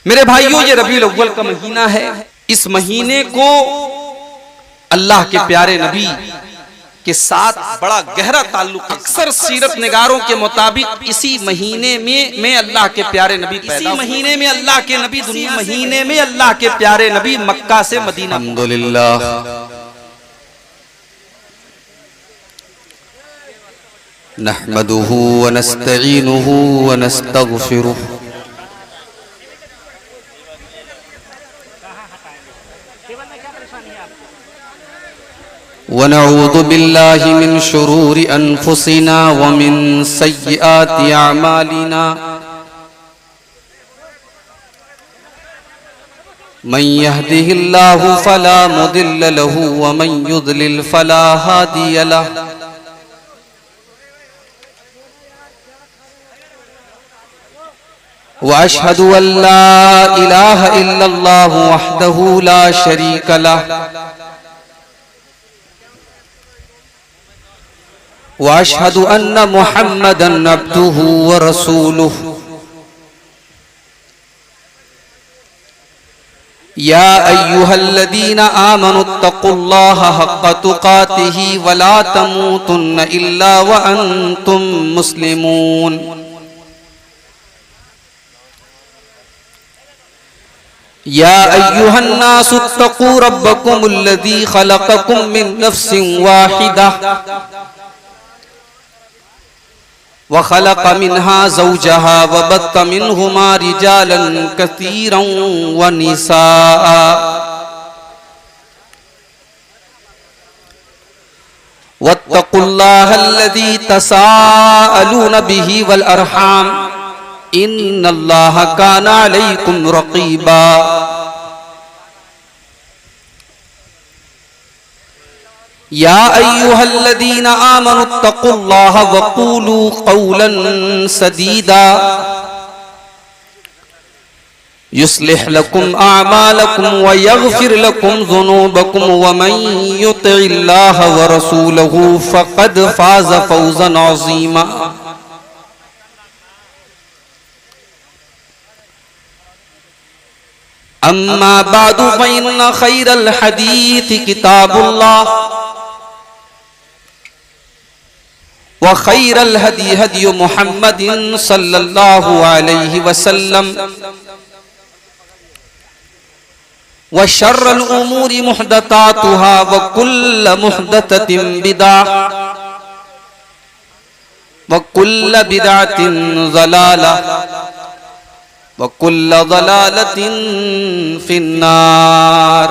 मेरे भाइयों, ये रबीउल अव्वल का महीना है। इस महीने को अल्लाह के प्यारे नबी के साथ बड़ा गहरा ताल्लुक। अक्सर सीरत निगारों के मुताबिक इसी महीने में अल्लाह के प्यारे नबी पैदा, इसी महीने में अल्लाह के नबी दुनिया, महीने में अल्लाह के प्यारे नबी मक्का से मदीना। अल्हम्दुलिल्लाह नहमदुहु व नस्तईनुहु व नस्तगफिरुहु व नऊज़ु बिल्लाहि मिन शुरूरि अनफुसिना व मिन सय्यिआति अअमालिना मन यहदिहिल्लाहु फला मुदिल्ल लहु व मन युद्लिल फला हादिय लहु। व अशहदु अल्ला इलाहा इल्लल्लाहु वहदहु ला शरीक लहु व अशहदु अन्न मुहम्मदन अब्दुहु व रसूलुहु। या अय्युहल्लज़ीना आमनुत्तक़ुल्लाहा हक़्क़ तुक़ातिही व ला तमूतुन्न इल्ला व अंतुम मुस्लिमून। या अय्युहन्नासुत्तक़ू रब्बकुमुल्लज़ी ख़लक़कुम मिन नफ़्सिन वाहिदा व ख़लक़ मिन्हा ज़ौजहा व बत्त मिन्हुमा रिजालन कसीरन व निसाअ। वत्तक़ुल्लाहल्लज़ी तसाअलून बिही वल अरहाम इन्नल्लाहा काना अलैकुम रक़ीबा। या अय्युहल्लज़ीना आमनुत्तक़ुल्लाहा व क़ूलू क़ौलन सदीदा युस्लिह लकुम अअमालकुम व यग़फ़िर लकुम ज़ुनूबकुम व मन युतिइल्लाह व रसूलहु फ़क़द फ़ाज़ फ़ौज़न अज़ीमा। अम्मा बादु फ़इन्न ख़ैरल हदीस किताबुल्लाह व खैरल हदी हदी मुहम्मदिन सल्लल्लाहु अलैहि वसल्लम व शर्रल उमूरि मुहदसातुहा व कुल्ल मुहदसतिन बिदअह व कुल्ल बिदअतिन ज़लालह व कुल्ल ज़लालतिन फिन्नार।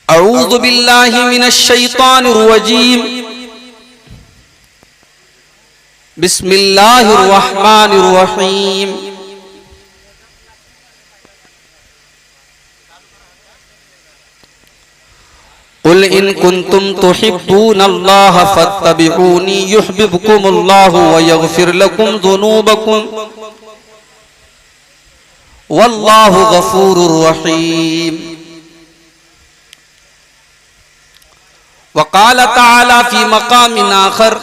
अऊज़ु बिल्लाहि मिनश शैतानिर रजीम। बिस्मिल्लाहिर रहमानिर रहीम। कुल इन कुंतुम तुहिब्बूनल्लाह फत्तबिऊनी युहब्बुकुमुल्लाहु व यग़फिर लकुम ज़ुनूबकुम वल्लाहु गफूरुर रहीम। वक़ाल तआला फ़ी मक़ामिन आख़र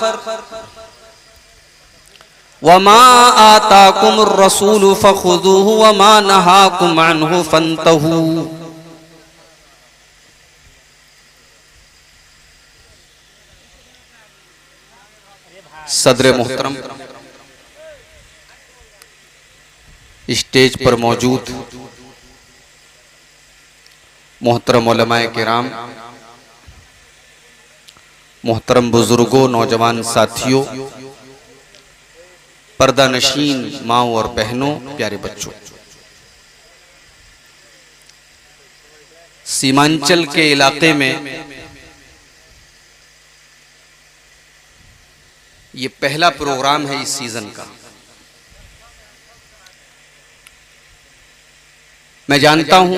वमा आताकुमुर रसूलु फ़ख़ुज़ूहु वमा नहाकुम अन्हु फ़न्तहू। सदर मोहतरम, स्टेज पर मौजूद मोहतरम उलमाए किराम, मोहतरम बुजुर्गों, नौजवान साथियों, पर्दा नशीन माओ और बहनों, प्यारे बच्चों, सीमांचल के इलाके में ये पहला प्रोग्राम है इस सीजन का। मैं जानता हूं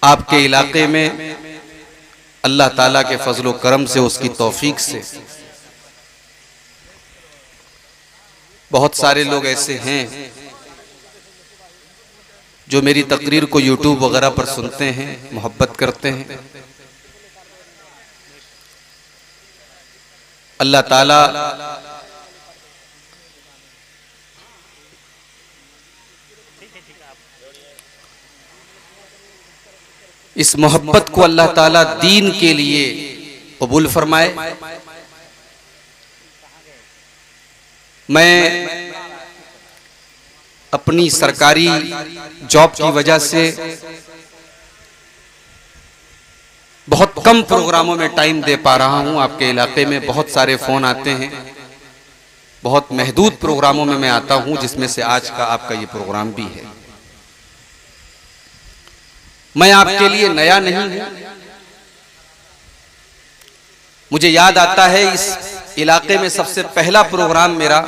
आपके इलाके में अल्लाह ताला के फजलो करम से, उसकी तौफीक से बहुत सारे लोग ऐसे हैं जो मेरी तकरीर को यूट्यूब वगैरह पर सुनते हैं, मोहब्बत करते हैं। अल्लाह ताला इस मोहब्बत को अल्लाह ताला दीन के लिए कबूल फरमाए। मैं अपनी सरकारी जॉब की वजह से बहुत कम प्रोग्रामों में टाइम दे पा रहा हूं। आपके इलाके में बहुत सारे फोन आते हैं, बहुत महदूद प्रोग्रामों में मैं आता हूं, जिसमें से आज का आपका ये प्रोग्राम भी है। मैं आपके लिए नया नहीं हूं। मुझे याद आता है इस इलाके में सबसे पहला प्रोग्राम मेरा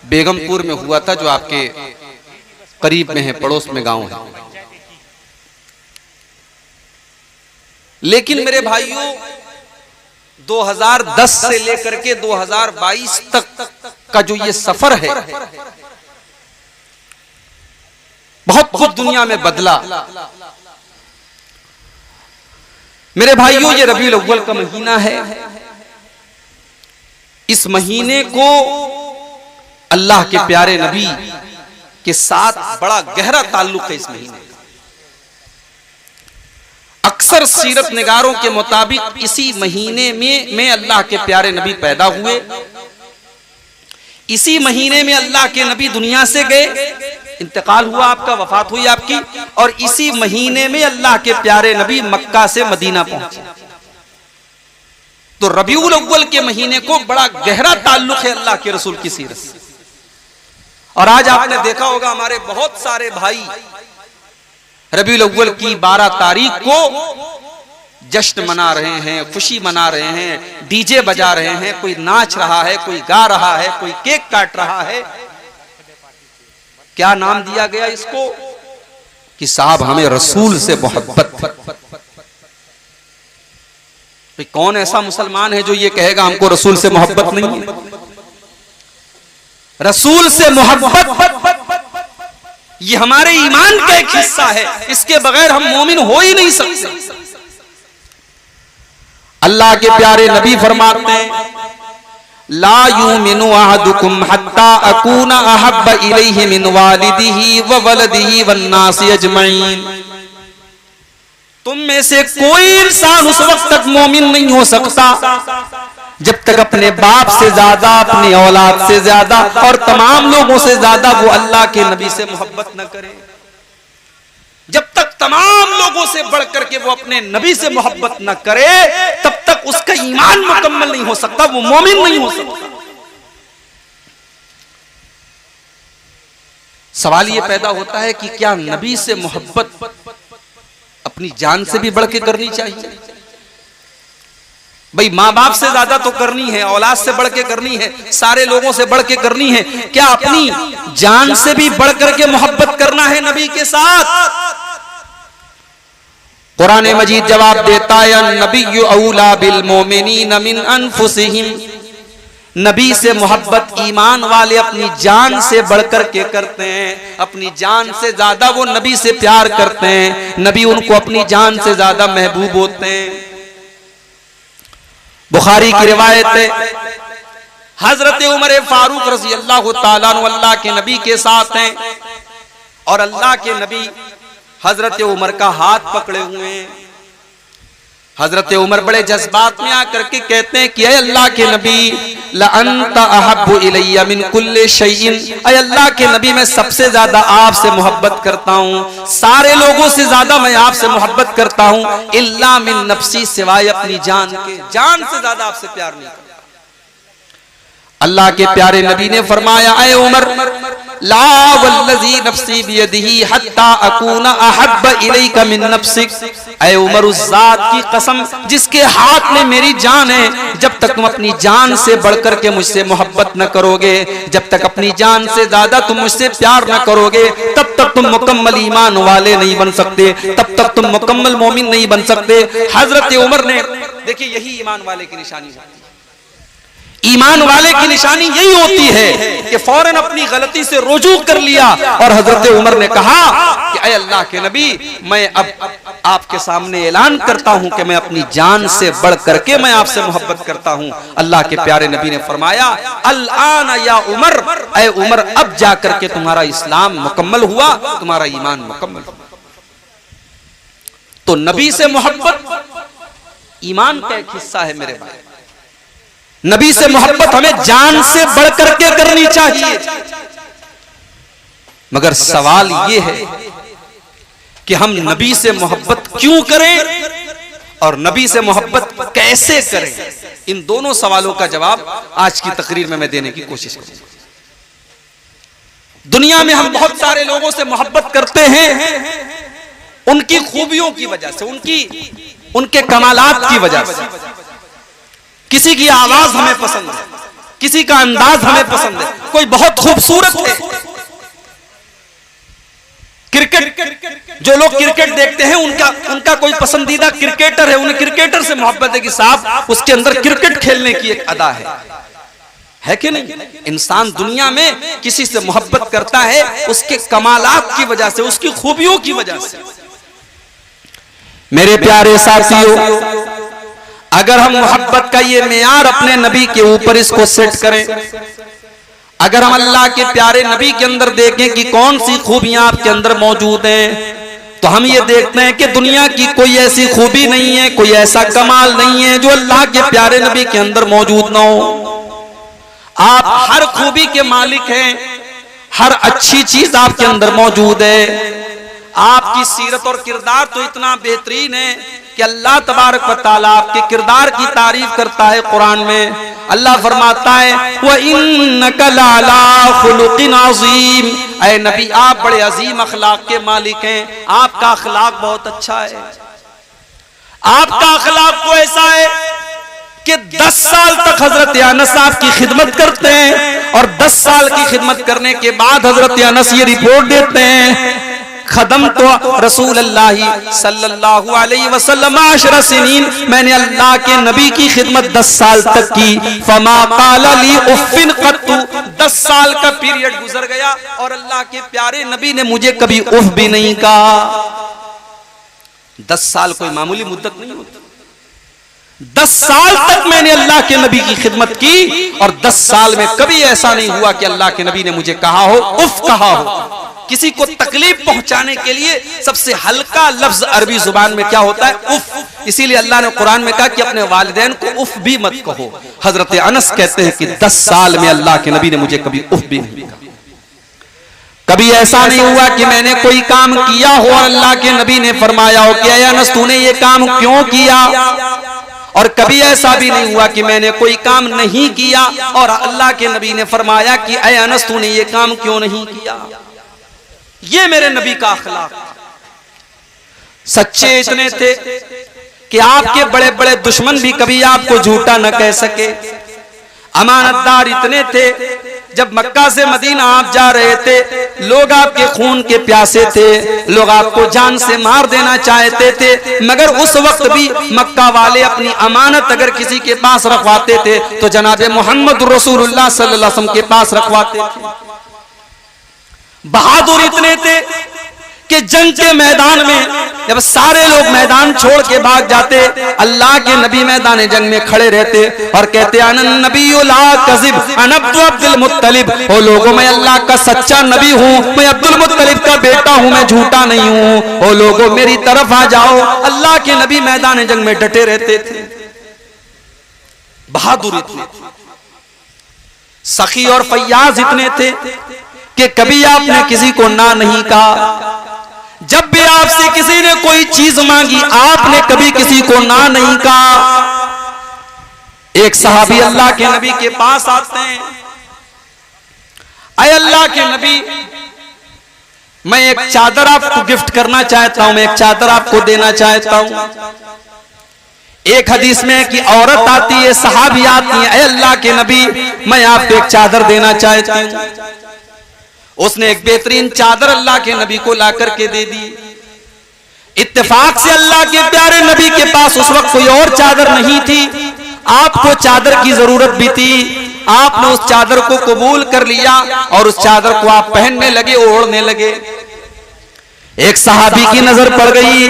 बेगमपुर में हुआ था, जो आपके करीब में है, पड़ोस में गांव है। लेकिन मेरे भाइयों 2010 से लेकर के 2022 तक का जो ये सफर है, बहुत कुछ दुनिया में बदला। मेरे भाइयों ये रबीउल अव्वल का महीना है। इस महीने को अल्लाह के प्यारे नबी के साथ बड़ा गहरा ताल्लुक है। इस महीने अक्सर सीरत निगारों के मुताबिक इसी महीने में अल्लाह के प्यारे नबी पैदा हुए, इसी महीने में अल्लाह के नबी दुनिया से गए, इंतकाल हुआ आपका, वफात हुई आपकी, और इसी महीने में अल्लाह के प्यारे नबी मक्का से मदीना पहुंचे। तो रबीउल अव्वल के महीने को बड़ा गहरा ताल्लुक है अल्लाह के रसूल की सीरत से। और आज आपने देखा होगा हमारे बहुत सारे भाई रबीउल अव्वल की 12 तारीख को जश्न मना रहे हैं, खुशी मना रहे हैं, डीजे बजा रहे हैं, कोई नाच रहा है, कोई गा रहा है, कोई केक काट रहा है। क्या नाम दिया गया इसको कि साहब हमें रसूल से मोहब्बत। कौन ऐसा मुसलमान है जो ये कहेगा हमको रसूल से मोहब्बत नहीं है? रसूल से मोहब्बत ये हमारे ईमान का एक हिस्सा है, इसके बगैर हम मोमिन हो ही नहीं सकते। अल्लाह के प्यारे नबी फरमाते हैं, ला युमिनु अहदुकुम हत्ता अकूना अहब्बा इलैहि मिन वालिदिही व वलदिही वन्नासि अजमईन। तुम में से कोई इंसान उस वक्त तक मोमिन नहीं हो सकता जब तक अपने बाप से ज्यादा, अपनी औलाद से ज्यादा और तमाम लोगों से ज्यादा वो अल्लाह के नबी से मोहब्बत न करे। जब तक तमाम लोगों से बढ़कर के वो अपने नबी से मोहब्बत न करे, तब तक उसका ईमान मुकम्मल नहीं हो सकता, वो मोमिन नहीं हो सकता। सवाल ये पैदा होता है कि क्या नबी से मोहब्बत अपनी जान से भी बढ़ के करनी चाहिए? भाई माँ बाप से ज्यादा तो करनी है, औलाद से बढ़ के करनी है, सारे लोगों से बढ़ के करनी है। क्या अपनी जान से भी बढ़ करके मोहब्बत करना है नबी के साथ? कुरान मजीद जवाब देता है, नबिय्यु औला बिल मोमिनीन मिन अनफुसिहिम। नबी से मोहब्बत ईमान वाले अपनी जान से बढ़कर के करते हैं, अपनी जान से ज्यादा वो नबी से प्यार करते हैं, नबी उनको अपनी जान से ज्यादा महबूब होते हैं। बुखारी की रिवायत है, हजरत उमर फारूक रज़ी अल्लाह ताला अन्हु अल्लाह के नबी के साथ हैं और अल्लाह के नबी हजरत उमर का हाथ पकड़े हुए हैं। हजरत उमर बड़े जज्बात में आकर के कहते हैं कि अल्लाह के नबी ला अंता अहब्बु इलैया मिन कुल्li शैइन, अल्लाह के नबी मैं सबसे ज्यादा आपसे मोहब्बत करता हूँ, सारे लोगों से ज्यादा मैं आपसे मोहब्बत करता हूँ, इल्ला मिन नफ्सी, सिवाय अपनी जान के, जान से ज्यादा आपसे प्यार नहीं करता। अल्लाह के प्यारे नबी ने फरमाया, ऐ उमर ला वल्लज़ी नफ्सी बियदिही हत्ता अकूना अहब्बा इलैका मिन नफ्सिक। ऐ उमर उस जात की कसम जिसके हाथ में मेरी जान है, जब तक तुम अपनी जान से बढ़कर के मुझसे मोहब्बत न करोगे, जब तक अपनी जान से ज्यादा तुम मुझसे प्यार न करोगे, तब तक तुम मुकम्मल ईमान वाले नहीं बन सकते, तब तक तुम मुकम्मल मोमिन नहीं बन सकते। हजरत उमर ने, देखिए यही ईमान वाले की निशानी होती है, ईमान वाले की निशानी यही होती है कि फौरन अपनी गलती से रुजू कर लिया। और हजरत उमर ने कहा कि ऐ अल्लाह के नबी, मैं अब आपके सामने ऐलान करता हूं कि मैं अपनी जान से बढ़ करके मैं आपसे मोहब्बत करता हूं। अल्लाह के प्यारे नबी ने फरमाया, अल आन या उमर, ऐ उमर, अब जाकर के तुम्हारा इस्लाम मुकम्मल हुआ, तुम्हारा ईमान मुकम्मल हुआ। तो नबी से मोहब्बत ईमान का एक हिस्सा है मेरे भाई। नबी से मोहब्बत हमें जान से बढ़कर के करनी चाहिए। मगर सवाल यह है कि हम नबी से मोहब्बत क्यों करें और नबी से मोहब्बत कैसे करें। इन दोनों सवालों का जवाब आज की तकरीर में मैं देने की कोशिश करूंगा। दुनिया में हम बहुत सारे लोगों से मोहब्बत करते हैं उनकी खूबियों की वजह से, उनके कमालात की वजह से। किसी की आवाज हमें पसंद है, किसी का अंदाज हमें पसंद है, कोई बहुत खूबसूरत है। क्रिकेट, जो लोग क्रिकेट देखते हैं उनका कोई पसंदीदा क्रिकेटर है, उन्हें क्रिकेटर से मोहब्बत है कि साहब उसके अंदर क्रिकेट खेलने की एक अदा है कि नहीं। इंसान दुनिया में किसी से मोहब्बत करता है उसके कमालात की वजह से, उसकी खूबियों की वजह से। मेरे प्यारे साथियों, अगर हम मोहब्बत का ये मेयार अपने नबी के ऊपर इसको सेट करें, अगर हम अल्लाह के प्यारे नबी के अंदर देखें कि कौन सी खूबियां आपके अंदर मौजूद हैं, तो हम ये देखते हैं कि दुनिया की कोई ऐसी खूबी नहीं है, कोई ऐसा कमाल नहीं है जो अल्लाह के प्यारे नबी के अंदर मौजूद ना हो। आप हर खूबी के मालिक हैं, हर अच्छी चीज आपके अंदर मौजूद है। आपकी सीरत और किरदार तो इतना बेहतरीन है कि अल्लाह तबारक व तआला आपके किरदार की तारीफ करता है कुरान में। अल्लाह फरमाता है, व इन्नका लअला खुलुकिन अज़ीम, ऐ नबी आप बड़े अजीम अखलाक के मालिक हैं, आपका अखलाक बहुत अच्छा है। आपका अखलाक तो ऐसा है कि 10 साल तक हजरत अनस आपकी खिदमत करते हैं और 10 साल की खिदमत करने के बाद हजरत अनस ये रिपोर्ट देते हैं, खदम तो रसूल अल्लाह सल्लल्लाहु अलैहि वसल्लम 10 सिनीन, मैंने अल्लाह के नबी की खिदमत 10 साल तक की। फमा क़ाला ली उफ़्फ़िन क़त्तु, 10 साल का पीरियड गुजर गया और अल्लाह के प्यारे नबी ने मुझे कभी उफ़ भी नहीं कहा। 10 साल कोई मामूली मुद्दत नहीं होती। 10 साल तक मैंने अल्लाह के नबी की खिदमत की और 10 साल में कभी ऐसा नहीं हुआ कि अल्लाह के नबी ने मुझे कहा हो, उफ़ कहा हो। किसी को तकलीफ पहुंचाने के लिए सबसे हल्का लफ्ज अरबी जुबान में क्या होता है, उफ। इसीलिए अल्लाह ने कुरान में कहा कि अपने वालिदैन को उफ भी मत कहो। हजरत अनस कहते हैं कि 10 साल में अल्लाह के नबी ने मुझे कभी उफ भी नहीं कहा। कभी ऐसा नहीं हुआ कि मैंने कोई काम किया हो और अल्लाह के नबी ने फरमाया हो कि ऐ अनस तूने ये काम क्यों किया, और कभी ऐसा भी नहीं हुआ कि मैंने कोई काम नहीं किया और अल्लाह के नबी ने फरमाया कि ऐ अनस तूने ये काम क्यों नहीं किया। ये मेरे नबी का अखलाक। सच्चे इतने थे कि आपके बड़े बड़े दुश्मन भी कभी आपको झूठा न कह सके। अमानतदार इतने थे, जब मक्का से मदीना आप जा रहे थे, लोग आपके खून के प्यासे थे, लोग आपको जान से मार देना चाहते थे, मगर उस वक्त भी मक्का वाले अपनी अमानत अगर किसी के पास रखवाते थे तो जनाबे मोहम्मद रसूलुल्लाह सल्लल्लाहु अलैहि वसल्लम के पास रखवाते थे। बहादुर इतने थे कि जंग के मैदान में जब सारे लोग मैदान छोड़ के भाग जाते, अल्लाह के नबी मैदान जंग में खड़े रहते और कहते अनन नबिय्यु ला कज़िब अना अब्दुल मुत्तलिब, ओ लोगों मैं अल्लाह का सच्चा नबी हूँ, मैं अब्दुल मुत्तलिब का बेटा हूँ, मैं झूठा नहीं हूँ, ओ लोगों मेरी तरफ आ जाओ। अल्लाह के नबी मैदान जंग में डटे रहते थे। बहादुर इतने थे, सखी और फैयाज इतने थे कि कभी आपने किसी को ना नहीं कहा। जब भी आपसे किसी ने कोई चीज मांगी आपने कभी किसी को ना नहीं कहा। एक सहाबी अल्लाह के नबी के पास आते हैं, अय अल्लाह के नबी मैं एक चादर आपको गिफ्ट करना चाहता हूं, मैं एक चादर आपको देना चाहता हूं। एक हदीस में कि औरत आती है, सहाबी आती है, अय अल्लाह के नबी मैं आपको एक चादर देना चाहती हूं। उसने एक बेहतरीन चादर अल्लाह के नबी को ला करके दे दी। इत्तेफाक से अल्लाह के प्यारे नबी के पास उस वक्त कोई और चादर नहीं थी आपको चादर की जरूरत भी थी, आपने उस चादर को कबूल कर लिया और उस चादर को आप पहनने लगे, ओढ़ने लगे। एक सहाबी की नजर पड़ गई,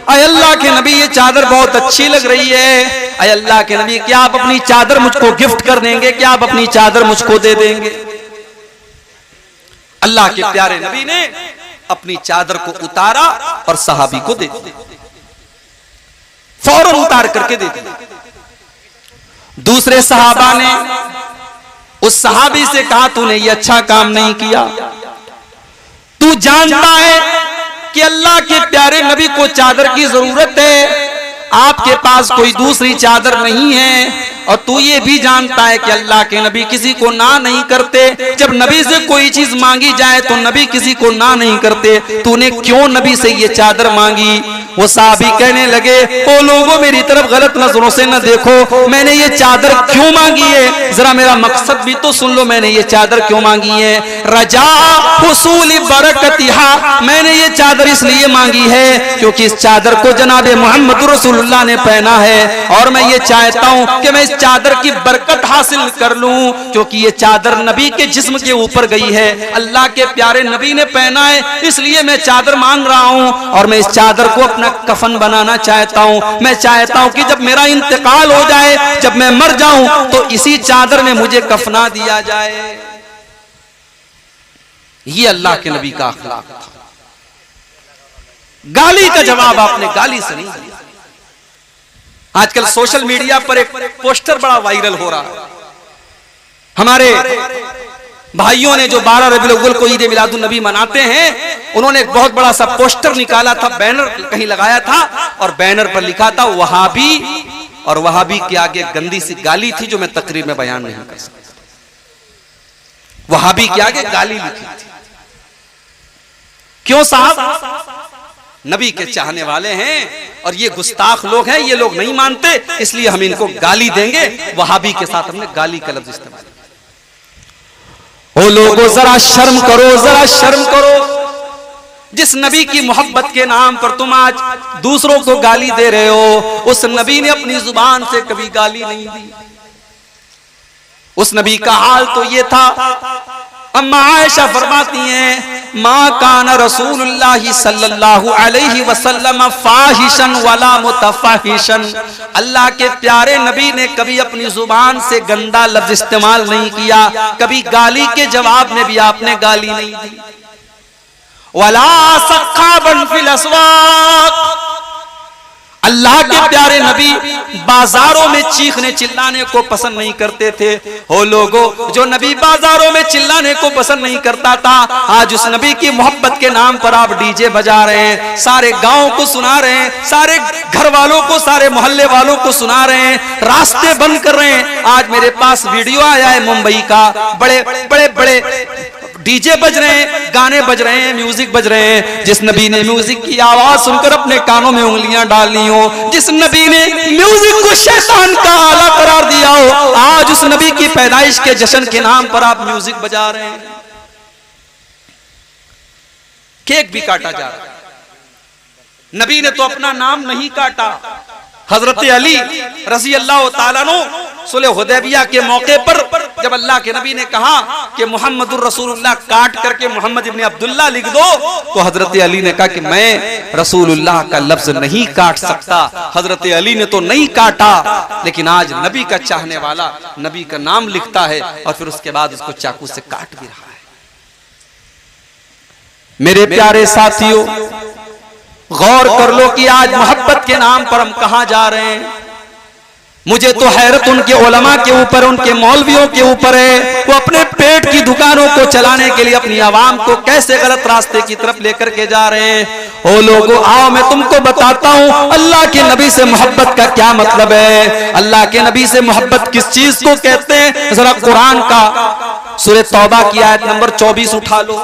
अय अल्लाह के नबी ये चादर बहुत अच्छी लग रही है, अय अल्लाह के नबी क्या आप अपनी चादर मुझको गिफ्ट कर देंगे, क्या आप अपनी चादर मुझको दे देंगे? अल्लाह के प्यारे नबी ने अपनी चादर को उतारा और सहाबी को दे दिया, फौरन उतार करके दे दिया। दूसरे सहाबा ने उस सहाबी से कहा तूने ये अच्छा काम नहीं किया, तू जानता है कि अल्लाह के प्यारे नबी को चादर की जरूरत है, आपके पास कोई दूसरी चादर नहीं है, और तू ये भी जानता है कि अल्लाह के नबी किसी को ना नहीं करते, जब नबी से कोई चीज मांगी जाए तो नबी किसी को ना नहीं करते, तूने क्यों नबी से ये चादर मांगी? वो साहबी कहने लगे, ओ लोगों मेरी तरफ गलत नजरों से न देखो, मैंने ये चादर क्यों मांगी है, जरा मेरा मकसद भी तो सुन लो, मैंने ये चादर क्यों मांगी है? रजा हुसूल बरकतिहा, मैंने ये चादर इसलिए मांगी है क्योंकि इस चादर को जनाब मोहम्मद रसूलुल्लाह ने पहना है, और मैं ये चाहता हूं कि मैं इस चादर की बरकत हासिल कर लूं, क्योंकि ये चादर नबी के जिस्म के ऊपर गई है, अल्लाह के प्यारे नबी ने पहना है, इसलिए मैं चादर मांग रहा हूं, और मैं इस चादर को अपना कफन बनाना चाहता हूं। मैं चाहता हूं कि जब मेरा इंतकाल हो जाए, जब मैं मर जाऊं, तो इसी चादर में मुझे कफना दिया जाए। ये अल्लाह के नबी का अखलाक था। गाली का जवाब आपने गाली से नहीं दिया। आजकल सोशल मीडिया पर एक पोस्टर बड़ा वायरल हो रहा है, हमारे भाइयों ने जो 12 रबीउल अव्वल को ईद मिलादुन नबी मनाते हैं, उन्होंने एक बहुत बड़ा सा पोस्टर निकाला था, बैनर कहीं लगाया था, और बैनर पर लिखा था वहाबी, और वहाबी के आगे गंदी सी गाली थी जो मैं तकरीर में बयान नहीं कर सकता। वहाबी के आगे गाली लिखी थी। क्यों साहब? नबी के चाहने वाले हैं और ये गुस्ताख लोग हैं, ये लोग नहीं मानते, इसलिए हम इनको गाली देंगे। वहाबी के साथ हमने गाली का लफ्ज इस्तेमाल किया। ओ लोगों जरा शर्म करो, जरा शर्म करो। जिस नबी की मोहब्बत के नाम पर तुम आज दूसरों को गाली दे रहे हो, उस नबी ने अपनी जुबान से कभी गाली नहीं दी। उस नबी का हाल तो ये था। अम्मा आयशा फरमाती हैं, मा कान रसूलुल्लाह सल्लल्लाहु अलैहि वसल्लम फाहिशन वला मुतफाहिशन, अल्लाह के प्यारे नबी ने कभी अपनी जुबान से गंदा लफ्ज इस्तेमाल नहीं किया, कभी गाली के जवाब में भी आपने गाली नहीं दी। वला सख्खाबन फिल अस्वाक, अल्लाह के प्यारे नबी बाजारों में चीखने चिल्लाने को पसंद नहीं करते थे। हो लोगों, जो नबी बाजारों में चिल्लाने को पसंद नहीं करता था, आज उस नबी की मोहब्बत के नाम पर आप डीजे बजा रहे हैं, सारे गांव को सुना रहे हैं, सारे घर वालों को, सारे मोहल्ले वालों को सुना रहे हैं, रास्ते बंद कर रहे हैं। आज मेरे पास वीडियो आया है मुंबई का, बड़े बड़े बड़े डीजे बज रहे हैं, गाने बज रहे हैं, म्यूजिक बज रहे हैं। जिस नबी ने म्यूजिक की आवाज सुनकर अपने कानों में उंगलियां डाली हो, जिस नबी ने म्यूजिक को शैतान का आला करार दिया हो, आज उस नबी की पैदाइश के जश्न के नाम पर आप म्यूजिक बजा रहे हैं। केक भी काटा जा रहा है। नबी ने तो अपना नाम नहीं काटा। हजरत अली रज़ी अल्लाह ताला अन्हु सुलह हुदैबिया के मौके पर जब अल्लाह के नबी ने कहा कि मुहम्मदुर रसूलुल्लाह काट करके मोहम्मद इब्न अब्दुल्लाह लिख दो, तो हजरत अली ने कहा कि मैं रसूलुल्लाह का लफ्ज नहीं काट सकता। हजरत अली ने तो नहीं काटा, लेकिन आज नबी का चाहने वाला नबी का नाम लिखता है और फिर उसके बाद उसको चाकू से काट भी रहा है। मेरे प्यारे साथियों, गौर कर लो कि आज मोहब्बत के नाम पर हम कहां जा रहे हैं। मुझे तो हैरत उनके उलमा के ऊपर, उनके मौलवियों के ऊपर है। वो अपने पेट की दुकानों को चलाने के लिए अपनी आवाम को कैसे गलत रास्ते की तरफ लेकर के जा रहे हैं। ओ लोगों, आओ मैं तुमको बताता हूं अल्लाह के नबी से मोहब्बत का क्या मतलब है। अल्लाह के नबी से मोहब्बत किस चीज को कहते हैं, जरा कुरान का सूरह तौबा की आयत नंबर 24 उठा लो।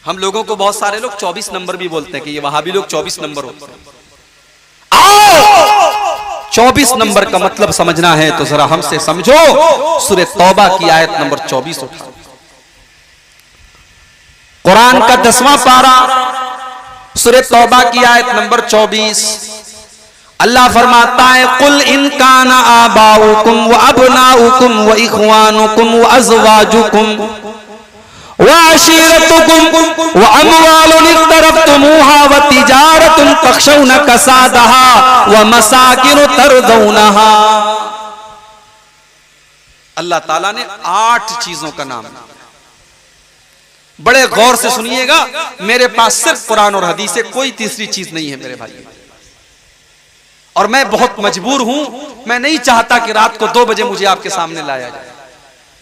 हम लोगों को बहुत सारे लोग 24 नंबर भी बोलते हैं कि ये वहाबी लोग 24 नंबर होते हैं। आओ 24 नंबर का मतलब समझना है तो जरा हमसे समझो। सूरह तौबा की आयत नंबर 24 उठाओ। कुरान का 10वां पारा, सूरह तौबा की आयत नंबर 24। अल्लाह फरमाता है कुल इन काना आबाउकुम व अबनाउकुम व इख्वानुकुम व अज़वाजुकुम व अशीरतुकुम व अमवालुन इक़्तरफ़्तुमूहा व तिजारतुन तख़शौना कसादहा व मसाकिनु तरदौनहा। अल्लाह ताला ने 8 चीजों का नाम लिया। बड़े गौर से सुनिएगा, मेरे पास सिर्फ कुरान और हदीस है, कोई तीसरी चीज नहीं है मेरे भाई। और मैं बहुत मजबूर हूं, मैं नहीं चाहता कि रात को 2 बजे मुझे आपके सामने लाया जाए।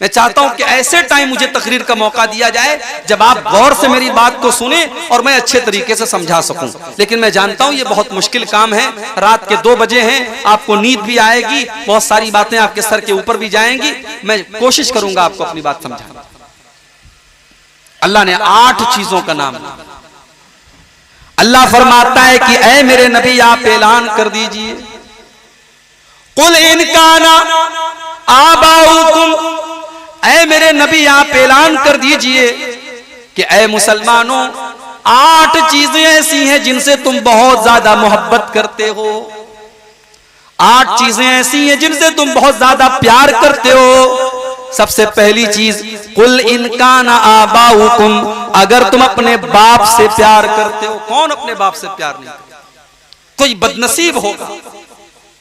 मैं चाहता हूं कि ऐसे टाइम मुझे तकरीर का मौका दिया जाए जब आप गौर से मेरी बात को सुने और मैं अच्छे तरीके से समझा सकूं। लेकिन मैं जानता हूं ये बहुत मुश्किल काम है। रात के 2 बजे हैं, आपको नींद भी आएगी, बहुत सारी बातें आपके सर के ऊपर भी जाएंगी। मैं कोशिश करूंगा आपको अपनी बात समझाना। अल्लाह ने 8 चीजों का नाम लिया। अल्लाह फरमाता है कि ऐ मेरे नबी आप ऐलान कर दीजिए, कुल इन काना आबाउकुम, ऐ मेरे नबी आप ऐलान कर दीजिए कि ऐ मुसलमानों 8 चीजें ऐसी हैं जिनसे तुम बहुत ज्यादा मोहब्बत करते हो। 8 चीजें ऐसी हैं जिनसे तुम बहुत ज्यादा प्यार करते हो। सबसे पहली चीज, कुल इनकाना आबाउकुम, अगर तुम अपने बाप से प्यार करते हो। कौन अपने बाप से प्यार नहीं करता? कोई बदनसीब होगा,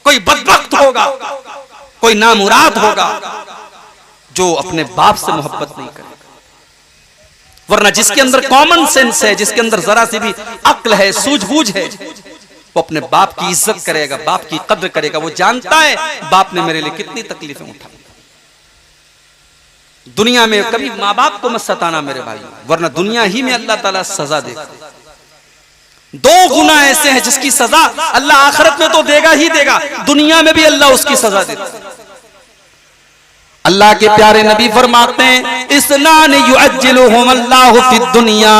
कोई बदबख्त होगा, कोई नामुराद होगा जो अपने बाप से मोहब्बत नहीं करेगा। वरना जिसके अंदर कॉमन सेंस है, जिसके अंदर जरा सी भी अक्ल है, सूझबूझ है, वो अपने बाप की इज्जत करेगा, बाप की कद्र करेगा। वो जानता है बाप ने मेरे लिए कितनी तकलीफें उठाई। दुनिया में कभी माँ बाप को मत सताना मेरे भाई, वरना दुनिया ही में अल्लाह ताला सजा देगा। 2 गुना ऐसे हैं जिसकी सजा अल्लाह आखिरत में तो देगा ही देगा, दुनिया में भी अल्लाह उसकी सजा देता है। अल्लाह के प्यारे नबी फरमाते हैं, इसनान युअज्जिलुहुम अल्लाहु फिद दुनिया,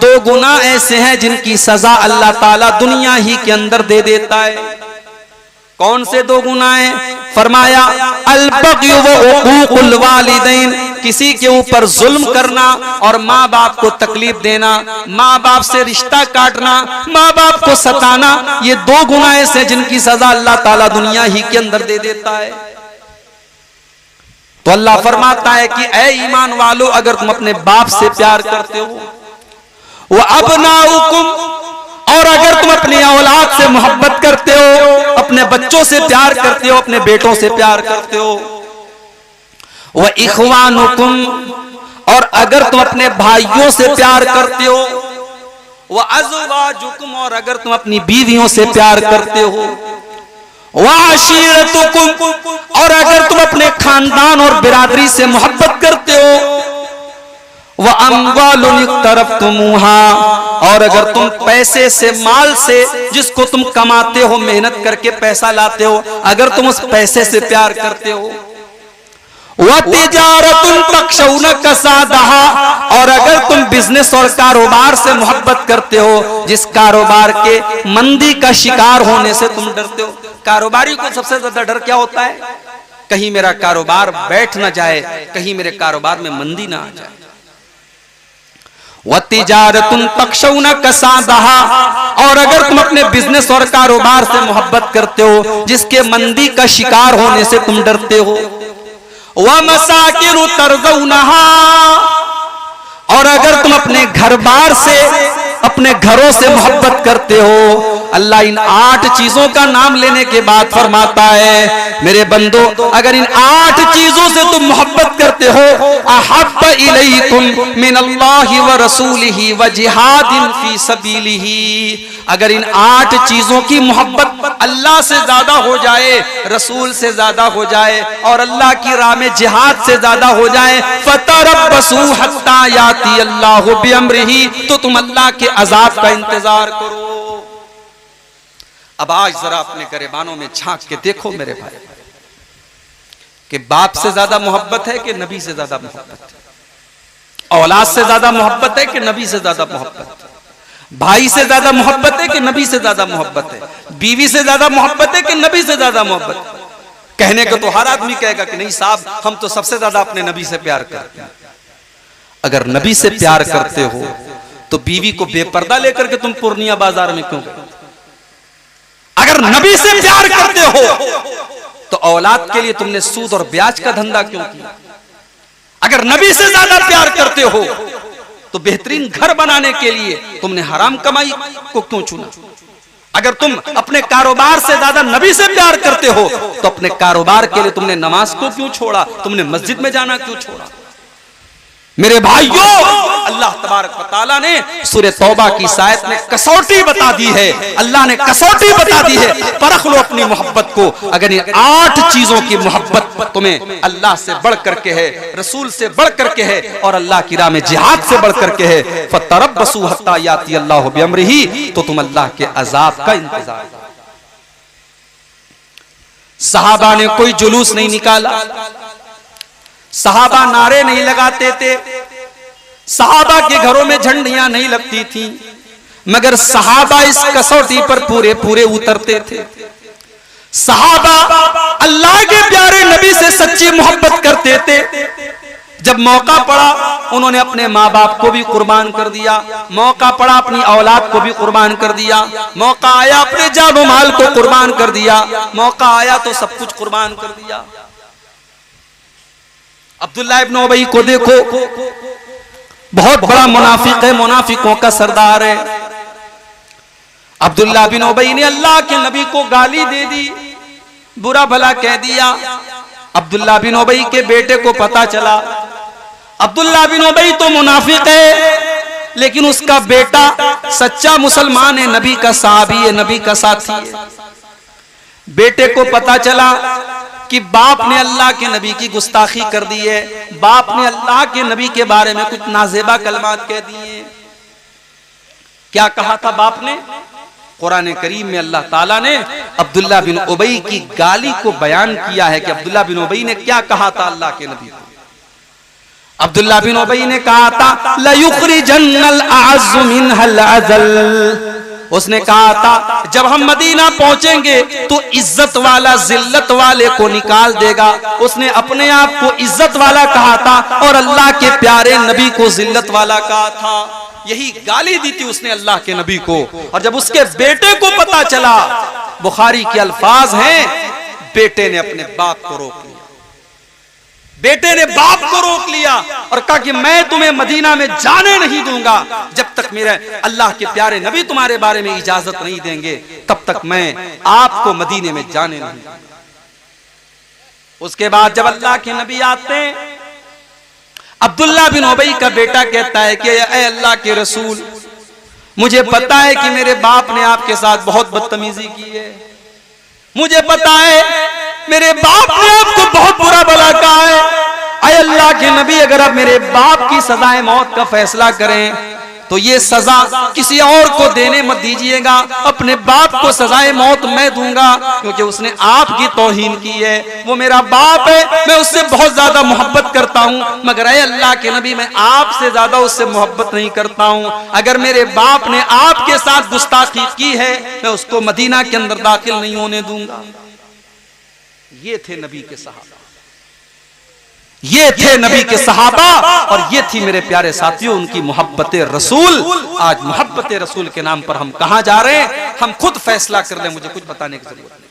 2 गुना ऐसे हैं जिनकी सजा अल्लाह ताला दुनिया ही के अंदर दे देता है। कौन से 2 गुनाह हैं? फरमाया अल बग़्य व उक़ूक़ुल वालिदैन, किसी के ऊपर जुल्म करना और माँ बाप को तकलीफ देना, माँ बाप से रिश्ता काटना, माँ बाप को सताना, ये 2 गुनाह ऐसे जिनकी सजा अल्लाह ताला दुनिया ही के अंदर दे देता है। तो अल्लाह फरमाता है कि ऐ ईमान वालों, अगर तुम अपने बाप से प्यार करते हो, वह अबनाउकुम, और अगर तुम अपनी औलाद से मोहब्बत करते हो, अपने बच्चों से प्यार करते हो, अपने बेटों से प्यार करते हो, वह इख्वानुकुम, और अगर तुम अपने भाइयों से प्यार करते हो, वह अज़वाजुकुम, और अगर तुम अपनी बीवियों से प्यार करते हो, वह अशीरतुकुम, और अगर तुम अपने खानदान और बिरादरी से मोहब्बत करते हो, वह अमवालुन इक़्तरफ़्तुमूहा, और अगर तुम पैसे से, माल से, जिसको तुम कमाते हो, मेहनत करके पैसा लाते हो, अगर तुम उस पैसे से प्यार करते हो, वह तिजारतुन तख़शौना कसादहा, और अगर तुम बिजनेस और कारोबार से मोहब्बत करते हो, जिस कारोबार के मंदी का शिकार होने से तुम डरते हो। कारोबारी को सबसे ज्यादा डर क्या होता है? कहीं मेरा कारोबार बैठ ना जाए, कहीं मेरे कारोबार में मंदी ना आ जाए। वतिजारतुन तख़शौना कसादहा, और अगर तुम अपने बिजनेस और कारोबार से मोहब्बत करते हो जिसके मंदी का शिकार होने से तुम डरते हो, वमसाकिनु तरज़ौनहा, और अगर तुम अपने घर बार से, अपने घरों से मोहब्बत करते हो। अल्लाह इन 8 चीजों का नाम लेने के बाद फरमाता है, मेरे बंदो, अगर इन 8 चीजों से तुम मोहब्बत करते हो, अहब्ब इलैकुम मिनल्लाहि व रसूलिही व जिहादिन फी सबीलिही, अगर इन 8 चीजों की मोहब्बत अल्लाह से ज्यादा हो जाए, रसूल से ज्यादा हो जाए, और अल्लाह की राह में जिहाद से ज्यादा हो जाए, फतरब्बसू हत्ता याती अल्लाहु बिअम्रिही, तो तुम अल्लाह के अजाब का इंतजार करो। अब आज जरा अपने गरेबानों में झांक के देखो मेरे भाई, कि बाप से ज्यादा मोहब्बत है कि नबी से ज्यादा मोहब्बत है? औलाद से ज्यादा मोहब्बत है कि नबी से ज्यादा मोहब्बत है? भाई से ज्यादा मोहब्बत है कि नबी से ज्यादा मोहब्बत है? बीवी से ज्यादा मोहब्बत है कि नबी से ज्यादा मोहब्बत है? कहने को तो हर आदमी कहेगा कि नहीं साहब, हम तो सबसे ज्यादा अपने नबी से प्यार करते हैं। अगर नबी से प्यार करते हो तो बीवी को बेपर्दा लेकर के तुम पूर्णिया बाजार में क्यों गए? अगर नबी से प्यार करते हो तो औलाद के लिए तुमने सूद और ब्याज का धंधा क्यों किया? अगर नबी से ज्यादा प्यार करते हो तो बेहतरीन घर बनाने के लिए तुमने हराम कमाई को क्यों चुना? अगर तुम अपने कारोबार से ज्यादा नबी से प्यार करते हो तो अपने कारोबार के लिए तुमने नमाज को क्यों छोड़ा? तुमने मस्जिद में जाना क्यों छोड़ा? मेरे भाइयों, अल्लाह तबारक व तआला ने सूरह तौबा की आयत में कसौटी बता दी है। अल्लाह ने कसौटी बता दी है, परख लो अपनी मोहब्बत को। अगर ये 8 चीजों की मोहब्बत तुम्हें अल्लाह से बढ़ करके है, रसूल से बढ़ करके है और अल्लाह की राह में जिहाद से बढ़ करके है, फतरब्बसू हत्ता याती अल्लाहु बिअमरिही, तो तुम अल्लाह के अजाब का इंतजार। सहाबा ने कोई जुलूस नहीं निकाला, सहाबा नारे नहीं लगाते थे, सहाबा के घरों में झंडियां नहीं लगती थी, मगर सहाबा इस कसौटी पर पूरे पूरे उतरते थे। सहाबा अल्लाह के प्यारे नबी से सच्ची मोहब्बत करते थे। जब मौका पड़ा उन्होंने अपने माँ बाप को भी कुर्बान कर दिया, मौका पड़ा अपनी औलाद को भी कुर्बान कर दिया, मौका आया अपने जान माल को कुर्बान कर दिया, मौका आया तो सब कुछ कुर्बान कर दिया। अब्दुल्लाह इब्न उबई को देखो, बहुत बड़ा मुनाफिक है, मुनाफिकों का सरदार है। अब्दुल्लाह बिन उबई ने अल्लाह के नबी को गाली दे दी, बुरा भला कह दिया। अब्दुल्लाह बिन उबई के बेटे को पता चला। अब्दुल्लाह बिन उबई तो मुनाफिक है, लेकिन उसका बेटा सच्चा मुसलमान है, नबी का सहाबी है, नबी का साथी है। बेटे को पता चला कि बाप ने अल्लाह के नबी की गुस्ताखी कर दी है, बाप ने अल्लाह के नबी के बारे में कुछ नाजेबा कलमात कह दिए। क्या कहा था बाप ने? कुरान करीम में अल्लाह ताला ने अब्दुल्लाह बिन उबई की गाली को बयान किया है कि अब्दुल्लाह बिन उबई ने क्या कहा था अल्लाह के नबी को। अब्दुल्लाह बिन उबई ने कहा था ला युखरिजन्नल अअज़्ज़ु मिनहल अज़ल। उसने कहा था जब हम मदीना पहुंचेंगे तो इज्जत वाला जिल्लत वाले को निकाल देगा। उसने अपने आप को इज्जत वाला कहा था और अल्लाह के प्यारे नबी को जिल्लत वाला कहा था। यही गाली दी थी उसने अल्लाह के नबी को। और जब उसके बेटे को पता चला, बुखारी के अल्फाज हैं, बेटे ने अपने बाप को रोक लिया, बेटे ने बाप को रोक लिया और कहा कि मैं तुम्हें मदीना में जाने नहीं दूंगा जब तक मेरे अल्लाह के प्यारे नबी तुम्हारे बारे में इजाजत नहीं देंगे, तब तक मैं आपको मदीने में जाने नहीं दूंगा। उसके बाद जब अल्लाह के नबी आते हैं, अब्दुल्लाह बिन उबई का बेटा कहता है कि ऐ अल्लाह के रसूल, मुझे पता है कि मेरे बाप ने आपके साथ बहुत बदतमीजी की है, मुझे पता है मेरे बाप ने आपको बहुत बुरा भला कहा है। ऐ अल्लाह के नबी, अगर आप मेरे बाप की सजाए मौत का फैसला करें तो ये सजा किसी और को देने मत दीजिएगा, अपने बाप को सजाए मौत मैं दूंगा, क्योंकि उसने आपकी तौहीन की है। वो मेरा बाप है, मैं उससे बहुत ज्यादा मोहब्बत करता हूँ, मगर ऐ अल्लाह के नबी मैं आपसे ज्यादा उससे मोहब्बत नहीं करता हूँ। अगर मेरे बाप ने आपके साथ गुस्ताखी की है, मैं उसको मदीना के अंदर दाखिल नहीं होने दूंगा। ये थे नबी के सहाबा, ये थे नबी के सहाबा, और ये थी मेरे प्यारे साथियों उनकी मोहब्बत रसूल। आज मोहब्बत रसूल के नाम पर हम कहां जा रहे हैं, हम खुद फैसला कर लें, मुझे कुछ बताने की जरूरत नहीं।